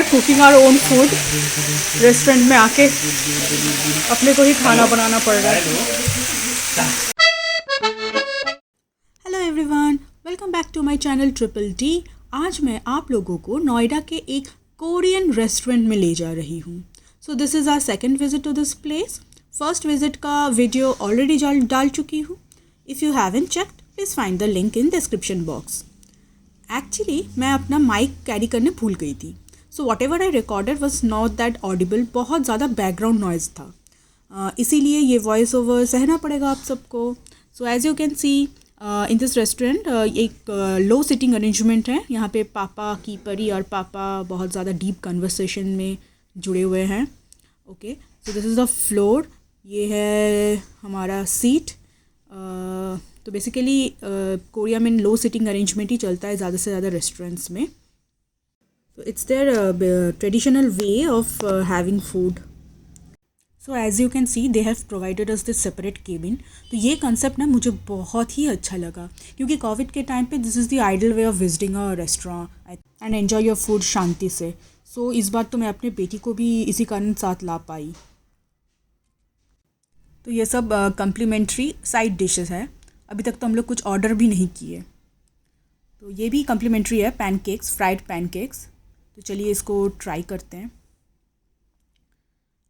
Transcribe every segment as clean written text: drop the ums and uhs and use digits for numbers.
Are cooking our own food. Restaurant में आके अपने को ही खाना बनाना पड़ रहा है। Hello everyone, welcome back to my channel triple D. आज मैं आप लोगों को नोएडा के एक कोरियन रेस्टोरेंट में ले जा रही हूँ। So this is our second visit to this place. First visit का वीडियो ऑलरेडी डाल चुकी हूँ। If you haven't checked, please find the link in description box. Actually मैं अपना माइक कैरी करने भूल गई थी, so whatever I recorded was not that audible. बहुत ज़्यादा बैकग्राउंड नॉइज़ था, इसीलिए ये वॉइस ओवर सहना पड़ेगा आप सबको। So as you can see in this restaurant एक लो सिटिंग अरेंजमेंट है। यहाँ पे पापा की परी और पापा बहुत ज़्यादा डीप कन्वर्सेशन में जुड़े हुए हैं। Okay, so this is the floor, ये है हमारा सीट। तो बेसिकली कोरिया में लो सिटिंग अरेंजमेंट ही चलता है ज़्यादा से ज़्यादा रेस्टोरेंट्स में। तो it's their traditional way of having food. So as you can see they have provided us this separate cabin. तो ये कंसेप्ट ना मुझे बहुत ही अच्छा लगा, क्योंकि कोविड के टाइम पे this is the ideal way of visiting a restaurant and enjoy your food शांति से। सो इस बार तो मैं अपने बेटी को भी इसी कारण साथ ला पाई। तो ये सब कम्प्लीमेंट्री साइड डिशेस है। अभी तक तो हम लोग कुछ ऑर्डर भी नहीं किए। तो ये भी कम्प्लीमेंट्री है, पैनकेक्स, फ्राइड पैनकेक्स। तो चलिए इसको ट्राई करते हैं।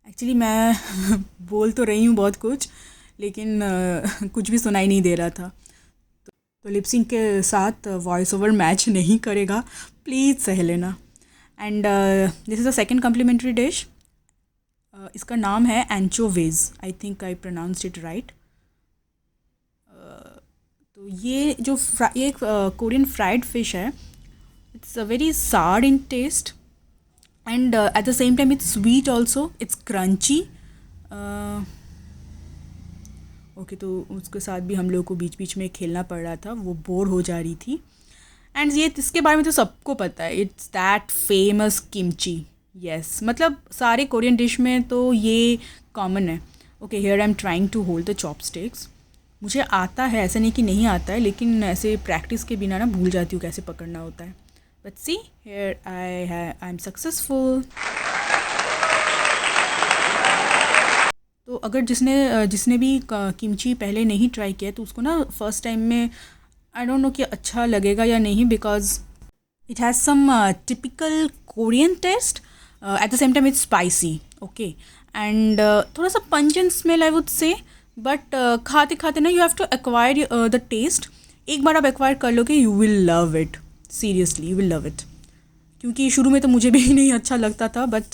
एक्चुअली मैं बोल तो रही हूँ बहुत कुछ, लेकिन कुछ भी सुनाई नहीं दे रहा था। तो लिपसिंग के साथ वॉइस ओवर मैच नहीं करेगा, प्लीज़ सह लेना। And this is the second complimentary dish. इसका नाम है anchovies. I think I pronounced it right. तो ये जो ये कोरियन फ्राइड फिश है, it's a very sour in taste and at the same time it's sweet also, it's crunchy. Okay, तो उसके साथ भी हम लोग को बीच बीच में खेलना पड़ रहा था, वो बोर हो जा रही थी। एंड ये इसके बारे में तो सबको पता है, it's that famous kimchi. Yes, मतलब सारे कोरियन डिश में तो ये कॉमन है। Okay, here I am trying to hold the chopsticks. मुझे आता है, ऐसा नहीं कि नहीं आता है, लेकिन ऐसे प्रैक्टिस के बिना ना भूल जाती हूँ कैसे पकड़ना होता है। But see here I am successful. तो अगर जिसने भी किमची पहले नहीं ट्राई किया तो उसको ना फर्स्ट टाइम में आई डोंट नो कि अच्छा लगेगा या नहीं, because it has some typical Korean taste, at the same time it's spicy. Okay, and थोड़ा सा pungent smell I would say, but खाते खाते ना you have to acquire the taste. एक बार आप एक्वायर कर लोगे, you will love it, seriously you will love it. क्योंकि शुरू में तो मुझे भी नहीं अच्छा लगता था, but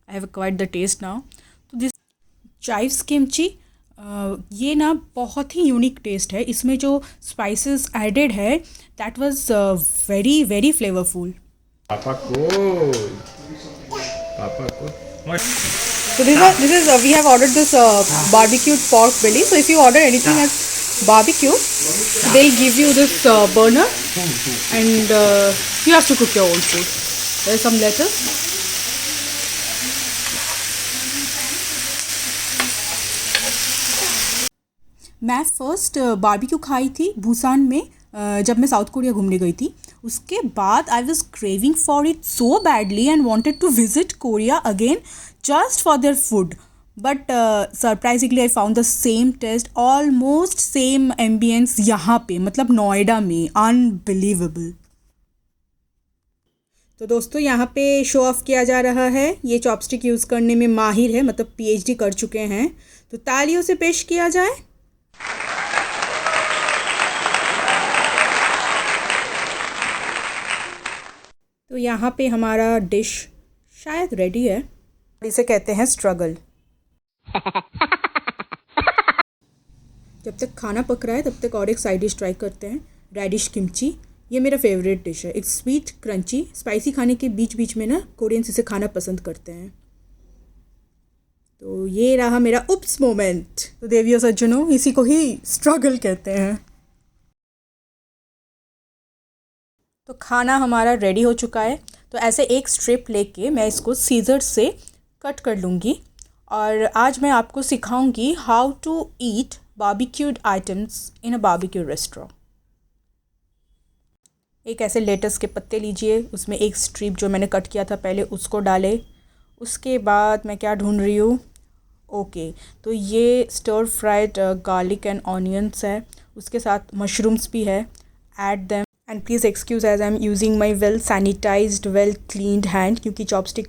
I have acquired the taste now. तो दिस चाइव्स किमची, ये ना बहुत ही यूनिक टेस्ट है। इसमें जो स्पाइसेस एडेड है that was very very flavourful. पापा को So this is we have ordered this barbecued pork belly. So if you order anything as barbecue, they'll give you this burner, and you have to cook your own food. There's some lettuce. मैं first barbecue खाई थी Busan में, जब मैं south Korea घूमने गई थी। उसके बाद I was craving for it so badly and wanted to visit Korea again just for their food. But surprisingly I found the same taste, almost same ambience यहाँ पे, मतलब नोएडा में। अनबिलीवेबल। तो दोस्तों यहाँ पे शो ऑफ किया जा रहा है, ये चॉपस्टिक यूज़ करने में माहिर है, मतलब PhD कर चुके हैं। तो तालियों से पेश किया जाए। तो यहाँ पे हमारा डिश शायद रेडी है। इसे कहते हैं स्ट्रगल। जब तक खाना पक रहा है तब तक और एक साइड डिश ट्राई करते हैं, रेडिश किमची। ये मेरा फेवरेट डिश है। इट्स स्वीट, क्रंची, स्पाइसी खाने के बीच बीच में ना कोरियंस इसे खाना पसंद करते हैं। तो ये रहा मेरा उप्स मोमेंट। तो देवियों सज्जनों, इसी को ही स्ट्रगल कहते हैं। तो खाना हमारा रेडी हो चुका है। तो ऐसे एक स्ट्रिप लेके मैं इसको सीजर से कट कर लूँगी, और आज मैं आपको सिखाऊंगी how to eat barbecued items in a barbecue restaurant. एक ऐसे लेटस के पत्ते लीजिए, उसमें एक स्ट्रिप जो मैंने कट किया था पहले उसको डाले। उसके बाद मैं क्या ढूंढ रही हूँ, ओके, तो ये stir fried garlic and onions है, उसके साथ मशरूम्स भी है। Add them and please excuse as I am using my well sanitised well cleaned hand, क्योंकि चॉपस्टिक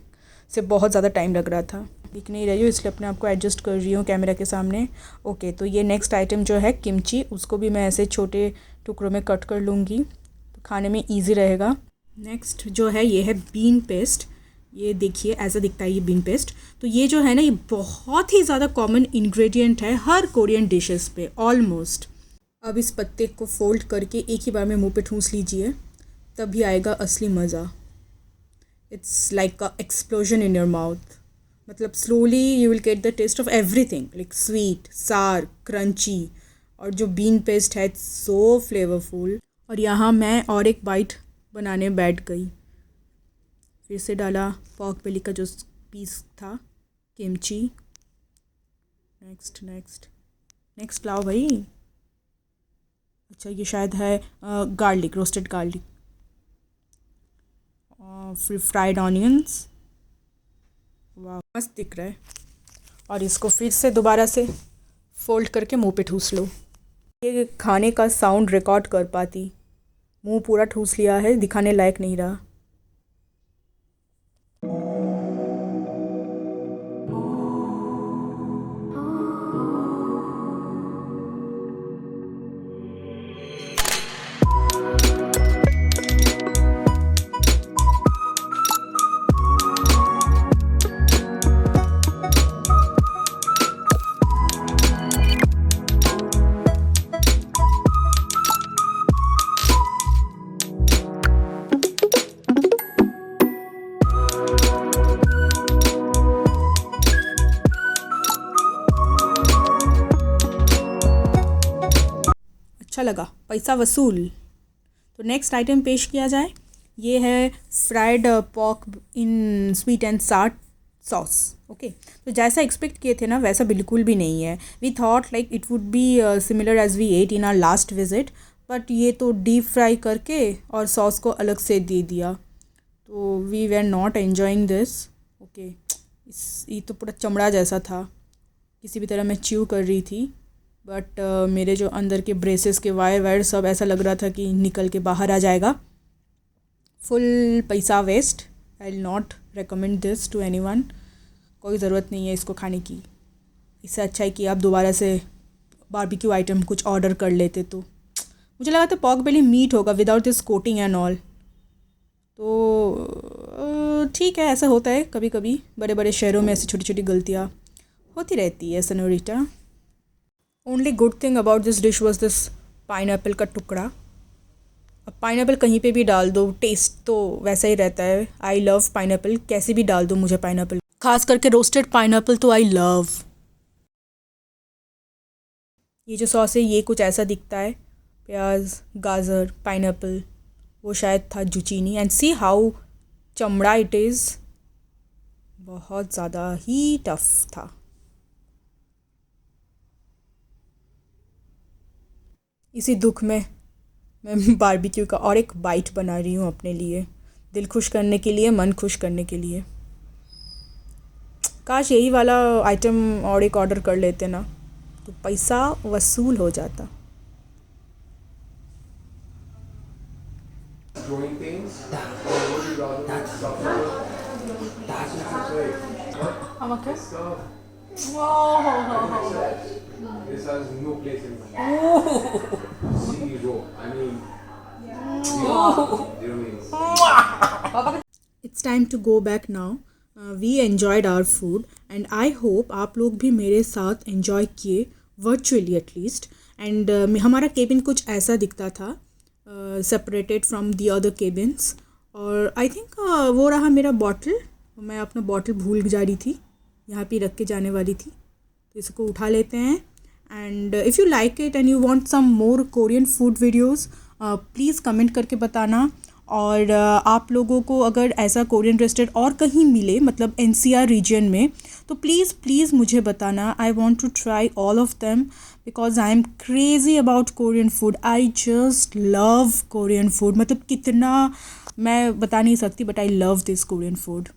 से बहुत ज़्यादा टाइम लग रहा था। दिख नहीं रही हूँ इसलिए अपने आप को एडजस्ट कर रही हूँ कैमरा के सामने। ओके, तो ये नेक्स्ट आइटम जो है किमची, उसको भी मैं ऐसे छोटे टुकड़ों में कट कर लूँगी, तो खाने में ईजी रहेगा। नेक्स्ट जो है ये है बीन पेस्ट। ये देखिए ऐसा दिखता है ये बीन पेस्ट। तो ये जो है ना, ये बहुत ही ज़्यादा कॉमन इंग्रेडिएंट है हर कोरियन डिशेस पे ऑलमोस्ट। अब इस पत्ते को फोल्ड करके एक ही बार में मुंह पे ठूंस लीजिए, तभी आएगा असली मज़ा। It's like a explosion in your mouth. मतलब slowly you will get the taste of everything, like sweet, sour, crunchy, और जो बीन पेस्ट है इट्स सो फ्लेवरफुल। और यहाँ मैं और एक बाइट बनाने बैठ गई। फिर से डाला पॉर्क बेली का जो पीस था, किमची। नेक्स्ट नेक्स्ट नेक्स्ट लाओ भाई। अच्छा, ये शायद है गार्लिक, रोस्टेड गार्लिक। फिर फ्राइड ऑनियंस। वाह, मस्त दिख रहा है। और इसको फिर से दोबारा से फोल्ड करके मुंह पे ठूस लो। ये खाने का साउंड रिकॉर्ड कर पाती, मुंह पूरा ठूस लिया है, दिखाने लायक नहीं रहा। अच्छा लगा, पैसा वसूल। तो नेक्स्ट आइटम पेश किया जाए, ये है fried pork in sweet and सार सॉस। ओके, तो जैसा एक्सपेक्ट किए थे ना वैसा बिल्कुल भी नहीं है। We thought like it would be similar as we ate in our last visit, but ये तो डीप फ्राई करके और सॉस को अलग से दे दिया, तो we were not enjoying this. Okay, ये तो पूरा चमड़ा जैसा था, किसी भी तरह मैं च्यू कर रही थी, बट मेरे जो अंदर के ब्रेसेस के वायर सब ऐसा लग रहा था कि निकल के बाहर आ जाएगा। फुल पैसा waste. I will not recommend this to anyone. कोई ज़रूरत नहीं है इसको खाने की। इससे अच्छा है कि आप दोबारा से बारबेक्यू आइटम कुछ ऑर्डर कर लेते। तो मुझे लगा था पॉर्क बेली मीट होगा without this coating and all. तो ठीक है, ऐसा होता है कभी कभी, बड़े बड़े शहरों में ऐसी छोटी छोटी गलतियाँ होती रहती है senorita. Only good thing about this dish was this pineapple का टुकड़ा। अब पाइनएप्पल कहीं पे भी डाल दो, टेस्ट तो वैसा ही रहता है। आई लव पाइनएप्पल, कैसे भी डाल दो मुझे पाइनएप्पल, खास करके रोस्टेड पाइनएप्पल तो आई लव। ये जो सॉस है ये कुछ ऐसा दिखता है, प्याज, गाजर, पाइनएप्पल, वो शायद था जुचीनी। एंड सी हाउ चमड़ा इट इज़, बहुत ज़्यादा ही टफ था। इसी दुख में मैं बारबेक्यू का और एक बाइट बना रही हूँ अपने लिए, दिल खुश करने के लिए, मन खुश करने के लिए। काश यही वाला आइटम और एक ऑर्डर कर लेते ना, तो पैसा वसूल हो जाता। Growing pains? Or would you rather suffer? That's what you say. हम क्या? This has no place in my life. Zero. I mean, zero means. It's time to go back now. We enjoyed our food and I hope आप लोग भी मेरे साथ enjoy किए, virtually at least. And हमारा cabin कुछ ऐसा दिखता था, separated from the other cabins. और I think वो रहा मेरा बॉटल। मैं अपना बॉटल भूल जा रही थी, यहाँ पे रख के जाने वाली थी, तो इसको उठा लेते हैं। And if you like it and you want some more Korean food videos, please comment करके बताना। और आप लोगों को अगर ऐसा कोरियन रेस्टोरेंट और कहीं मिले मतलब NCR रीजन में तो प्लीज़ प्लीज़ मुझे बताना. I want to try all of them because I am crazy about Korean food. I just love Korean food. मतलब कितना मैं बता नहीं सकती but I love this Korean food.